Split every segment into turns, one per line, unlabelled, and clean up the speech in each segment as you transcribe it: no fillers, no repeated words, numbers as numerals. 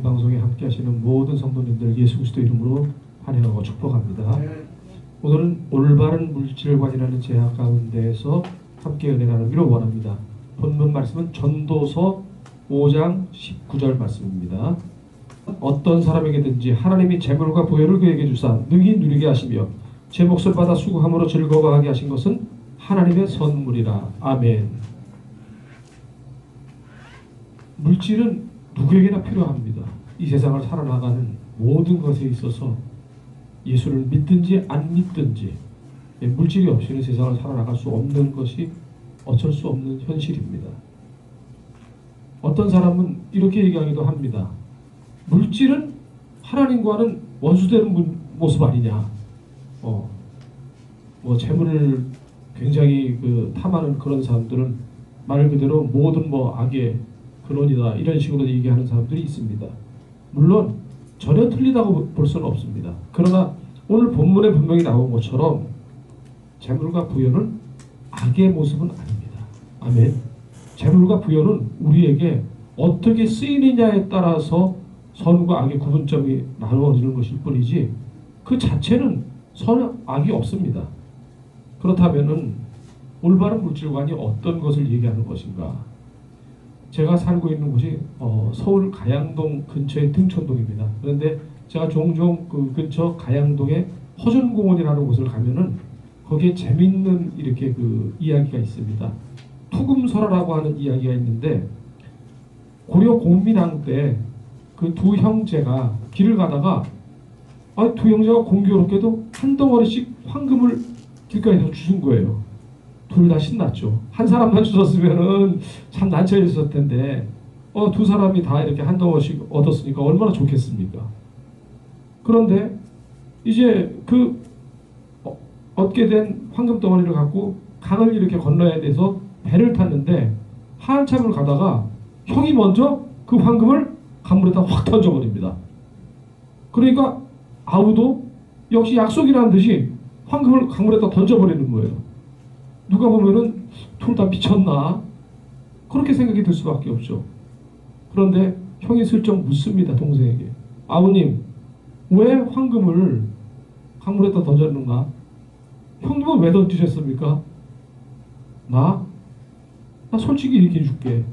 방송에 함께 하시는 모든 성도님들 예수 그리스도 이름으로 환영하고 축복합니다. 오늘은 올바른 물질관이라는 제약 가운데에서 함께 은혜 나누기를 원합니다. 본문 말씀은 전도서 5장 19절 말씀입니다. 어떤 사람에게든지 하나님이 재물과 부여를 그에게 주사 능히 누리게 하시며 제 몫을 받아 수고함으로 즐거워하게 하신 것은 하나님의 선물이라. 아멘. 물질은 누구에게나 필요합니다. 이 세상을 살아나가는 모든 것에 있어서 예수를 믿든지 안 믿든지 물질이 없이는 세상을 살아나갈 수 없는 것이 어쩔 수 없는 현실입니다. 어떤 사람은 이렇게 얘기하기도 합니다. 물질은 하나님과는 원수되는 모습 아니냐. 재물을 굉장히 탐하는 그런 사람들은 말 그대로 모든 악의 근원이다, 이런 식으로 얘기하는 사람들이 있습니다. 물론 전혀 틀리다고 볼 수는 없습니다. 그러나 오늘 본문에 분명히 나온 것처럼 재물과 부여는 악의 모습은 아닙니다. 아멘. 재물과 부여는 우리에게 어떻게 쓰이느냐에 따라서 선과 악의 구분점이 나누어지는 것일 뿐이지 그 자체는 선, 악이 없습니다. 그렇다면은 올바른 물질관이 어떤 것을 얘기하는 것인가? 제가 살고 있는 곳이 서울 가양동 근처의 등촌동입니다. 그런데 제가 종종 그 근처 가양동의 허준공원이라는 곳을 가면은 거기에 재밌는 이렇게 이야기가 있습니다. 투금설화라고 하는 이야기가 있는데 고려 공민왕 때 그 두 형제가 길을 가다가 두 형제가 공교롭게도 한 덩어리씩 황금을 길가에서 주신 거예요. 둘 다 신났죠. 한 사람만 주셨으면은 참 난처해 있었을 텐데 두 사람이 다 이렇게 한 덩어리씩 얻었으니까 얼마나 좋겠습니까? 그런데 이제 얻게 된 황금 덩어리를 갖고 강을 이렇게 건너야 돼서 배를 탔는데 한참을 가다가 형이 먼저 그 황금을 강물에다 확 던져버립니다. 그러니까 아우도 역시 약속이라는 듯이 황금을 강물에다 던져버리는 거예요. 누가 보면은 둘 다 미쳤나? 그렇게 생각이 들 수밖에 없죠. 그런데 형이 슬쩍 묻습니다. 동생에게. 아우님, 왜 황금을 강물에다 던졌는가? 형님은 왜 던지셨습니까? 나 솔직히 얘기해 줄게.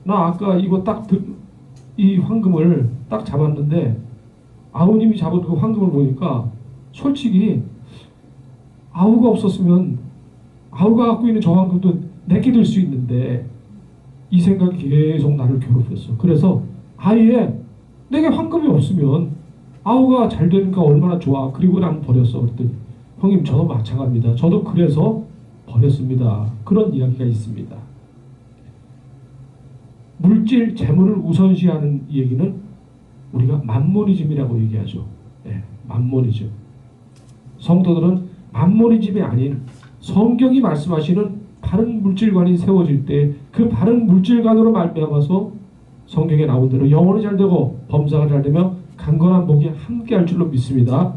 나 아까 이거 이 황금을 딱 잡았는데 아우님이 잡은 그 황금을 보니까 솔직히 아우가 없었으면 아우가 갖고 있는 저 황금도 내게 될 수 있는데 이 생각이 계속 나를 괴롭혔어. 그래서 아예 내게 황금이 없으면 아우가 잘 되니까 얼마나 좋아. 그리고 나는 버렸어. 그랬더니 형님 저도 마찬가지입니다. 저도 그래서 버렸습니다. 그런 이야기가 있습니다. 물질, 재물을 우선시하는 이 얘기는 우리가 맘모니즘이라고 얘기하죠. 네, 맘모니즘. 성도들은 맘모니즘이 아닌 성경이 말씀하시는 바른 물질관이 세워질 때 그 바른 물질관으로 말미암아서 성경에 나온 대로 영혼이 잘 되고 범사가 잘 되며 강건한 복이 함께 할 줄로 믿습니다.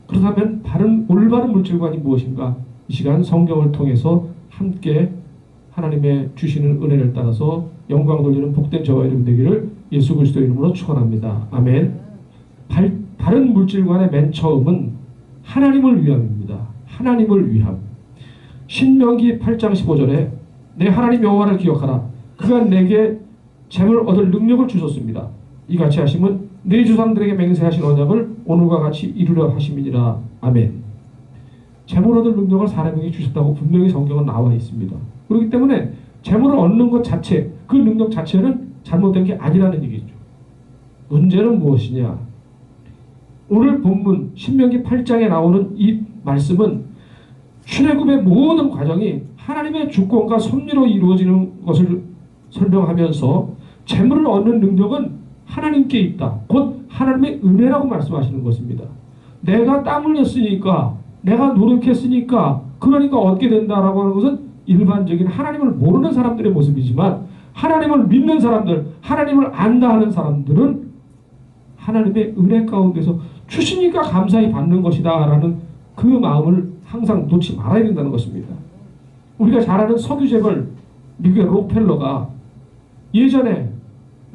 그렇다면 올바른 물질관이 무엇인가? 이 시간 성경을 통해서 함께 하나님의 주시는 은혜를 따라서 영광 돌리는 복된 저와 여러분 되기를 예수 그리스도 이름으로 축원합니다. 아멘. 바른 물질관의 맨 처음은 하나님을 위함입니다. 하나님을 위함. 신명기 8장 15절에 내 하나님 여호와를 기억하라. 그가 내게 재물 얻을 능력을 주셨습니다. 이같이 하심은 네 조상들에게 맹세하신 언약을 오늘과 같이 이루려 하심이니라. 아멘. 재물 얻을 능력을 사람에게 주셨다고 분명히 성경은 나와 있습니다. 그렇기 때문에 재물을 얻는 것 자체, 그 능력 자체는 잘못된 게 아니라는 얘기죠. 문제는 무엇이냐? 오늘 본문 신명기 8장에 나오는 이 말씀은 출애굽의 모든 과정이 하나님의 주권과 섭리로 이루어지는 것을 설명하면서 재물을 얻는 능력은 하나님께 있다. 곧 하나님의 은혜라고 말씀하시는 것입니다. 내가 땀 흘렸으니까, 내가 노력했으니까, 그러니까 얻게 된다라고 하는 것은 일반적인 하나님을 모르는 사람들의 모습이지만 하나님을 믿는 사람들, 하나님을 안다 하는 사람들은 하나님의 은혜 가운데서 주시니까 감사히 받는 것이다 라는 그 마음을 항상 놓지 말아야 된다는 것입니다. 우리가 잘 아는 석유재벌 미국의 록펠러가 예전에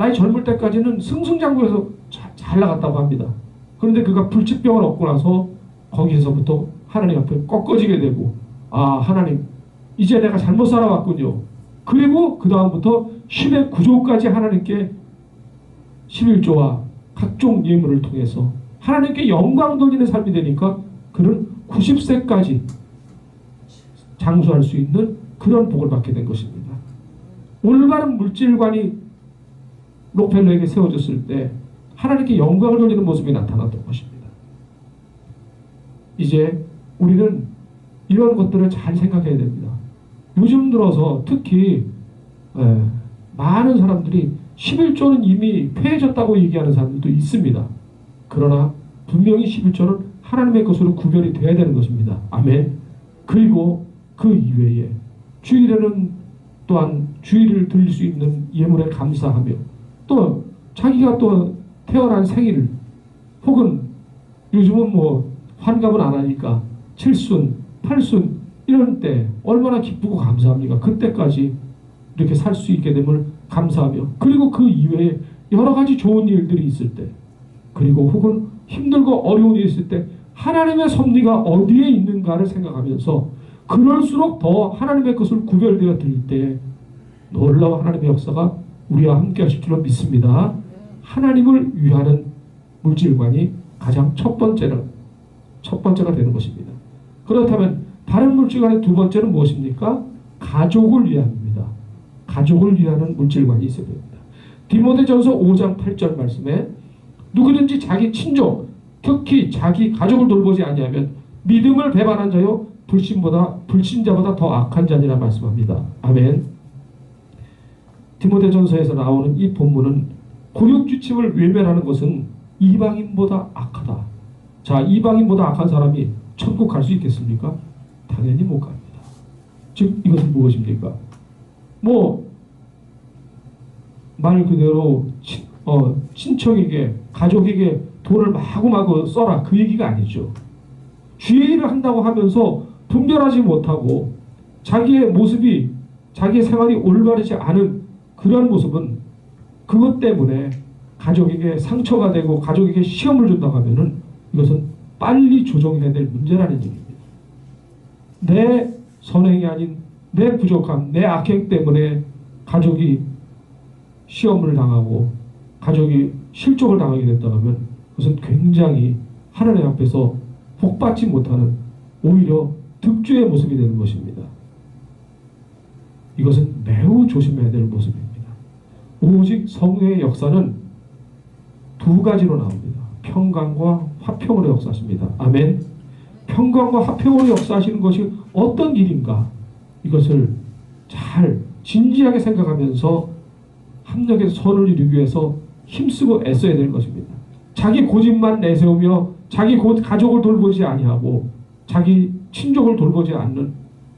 나이 젊을 때까지는 승승장구해서 잘 나갔다고 합니다. 그런데 그가 불치병을 얻고 나서 거기서부터 하나님 앞에 꺾어지게 되고, 아, 하나님 이제 내가 잘못 살아왔군요. 그리고 그 다음부터 10의 구조까지 하나님께 11조와 각종 예물을 통해서 하나님께 영광 돌리는 삶이 되니까 그는 90세까지 장수할 수 있는 그런 복을 받게 된 것입니다. 올바른 물질관이 록펠러에게 세워졌을 때 하나님께 영광을 돌리는 모습이 나타났던 것입니다. 이제 우리는 이런 것들을 잘 생각해야 됩니다. 요즘 들어서 특히 많은 사람들이 11조는 이미 폐해졌다고 얘기하는 사람들도 있습니다. 그러나 분명히 11조는 하나님의 것으로 구별이 돼야 되는 것입니다. 아멘. 그리고 그 이외에 주일에는 또한 주일을 드릴 수 있는 예물에 감사하며, 또 자기가 또 태어난 생일, 혹은 요즘은 뭐 환갑은 안 하니까 7순, 8순 이런 때 얼마나 기쁘고 감사합니까? 그때까지 이렇게 살 수 있게 됨을 감사하며, 그리고 그 이외에 여러 가지 좋은 일들이 있을 때, 그리고 혹은 힘들고 어려운 일이 있을 때 하나님의 섭리가 어디에 있는가를 생각하면서 그럴수록 더 하나님의 것을 구별되어 드릴 때 놀라운 하나님의 역사가 우리와 함께 하실 줄로 믿습니다. 하나님을 위하는 물질관이 가장 첫 번째가 되는 것입니다. 그렇다면 다른 물질관의 두 번째는 무엇입니까? 가족을 위함입니다. 가족을 위하는 물질관이 있어야 됩니다. 디모데전서 5장 8절 말씀에 누구든지 자기 친족, 특히 자기 가족을 돌보지 아니하면 믿음을 배반한 자요 불신자보다 더 악한 자니라 말씀합니다. 아멘. 디모데전서에서 나오는 이 본문은 고육지침을 외면하는 것은 이방인보다 악하다. 자, 이방인보다 악한 사람이 천국 갈 수 있겠습니까? 당연히 못 갑니다. 즉 이것은 무엇입니까? 말 그대로 친척에게, 가족에게 돈을 마구마구 써라, 그 얘기가 아니죠. 주의 일을 한다고 하면서 분별하지 못하고 자기의 모습이, 자기의 생활이 올바르지 않은 그러한 모습은 그것 때문에 가족에게 상처가 되고 가족에게 시험을 준다고 하면은 이것은 빨리 조정해야 될 문제라는 얘기입니다. 내 선행이 아닌 내 부족함, 내 악행 때문에 가족이 시험을 당하고 가족이 실족을 당하게 됐다고 하면 그것은 굉장히 하나님 앞에서 복받지 못하는 오히려 득주의 모습이 되는 것입니다. 이것은 매우 조심해야 될 모습입니다. 오직 성령의 역사는 두 가지로 나옵니다. 평강과 화평으로 역사하십니다. 아멘. 평강과 화평으로 역사하시는 것이 어떤 일인가, 이것을 잘 진지하게 생각하면서 합력해서 선을 이루기 위해서 힘쓰고 애써야 되는 것입니다. 자기 고집만 내세우며 자기 가족을 돌보지 아니하고 자기 친족을 돌보지 않는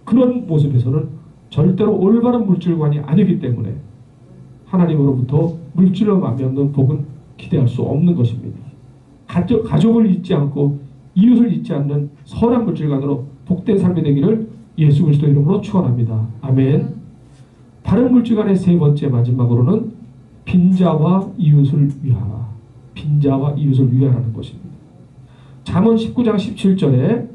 그런 모습에서는 절대로 올바른 물질관이 아니기 때문에 하나님으로부터 물질로 맞는 복은 기대할 수 없는 것입니다. 가족을 잊지 않고 이웃을 잊지 않는 선한 물질관으로 복된 삶이 되기를 예수 그리스도 이름으로 축원합니다. 아멘. 다른 물질관의 세 번째, 마지막으로는 빈자와 이웃을 위하라. 빈자와 이웃을 위하라는 것입니다. 잠언 19장 17절에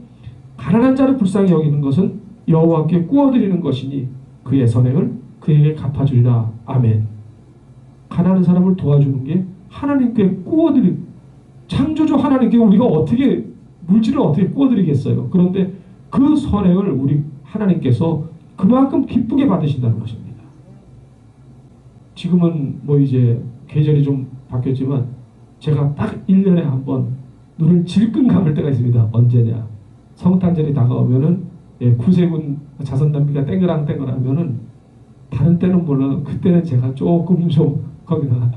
가난한 자를 불쌍히 여기는 것은 여호와께 꾸어드리는 것이니 그의 선행을 그에게 갚아주리라. 아멘. 가난한 사람을 도와주는 게 하나님께 꾸어드리는, 창조주 하나님께 우리가 어떻게 물질을 어떻게 꾸어드리겠어요. 그런데 그 선행을 우리 하나님께서 그만큼 기쁘게 받으신다는 것입니다. 지금은 이제 계절이 좀 바뀌었지만 제가 딱 1년에 한 번 눈을 질끈 감을 때가 있습니다. 언제냐? 성탄절이 다가오면은 구세군 자선단비가 땡그랑땡그랑하면은 다른 때는 몰라도 그때는 제가 조금 좀 거기다가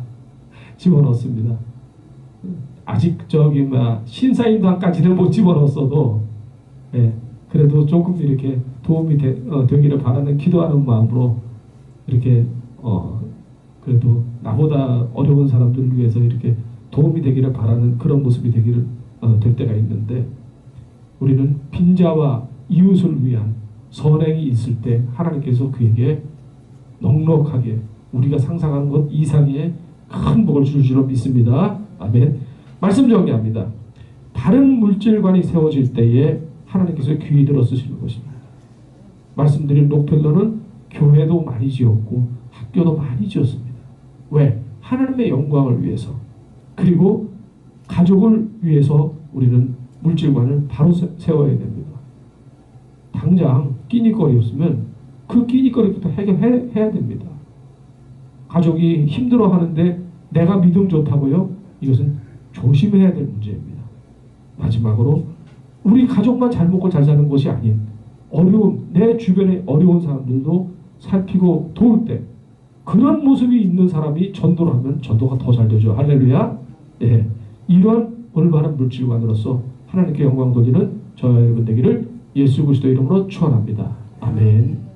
집어넣습니다. 아직 신사임당까지는 못 집어넣었어도 그래도 조금 이렇게 도움이 되기를 바라는 기도하는 마음으로 이렇게 그래도 나보다 어려운 사람들을 위해서 이렇게 도움이 되기를 바라는 그런 모습이 되기를 될 때가 있는데, 우리는 빈자와 이웃을 위한 선행이 있을 때 하나님께서 그에게 넉넉하게 우리가 상상하는 것 이상의 큰 복을 줄 줄로 믿습니다. 아멘. 말씀 정리합니다. 바른 물질관이 세워질 때에 하나님께서 귀히 들어 쓰시는 것입니다. 말씀드린 록펠러는 교회도 많이 지었고 학교도 많이 지었습니다. 왜? 하나님의 영광을 위해서, 그리고 가족을 위해서 우리는 물질관을 바로 세워야 됩니다. 당장 끼니거리 없으면 그 끼니거리부터 해결해야 됩니다. 가족이 힘들어하는데 내가 믿음 좋다고요? 이것은 조심해야 될 문제입니다. 마지막으로 우리 가족만 잘 먹고 잘 사는 것이 아닌 어려운, 내 주변에 어려운 사람들도 살피고 도울 때 그런 모습이 있는 사람이 전도를 하면 전도가 더 잘 되죠. 할렐루야. 예, 이런 올바른 물질관으로서 하나님께 영광 돌리는 저와 여러분 되기를 예수 그리스도 이름으로 축원합니다. 아멘.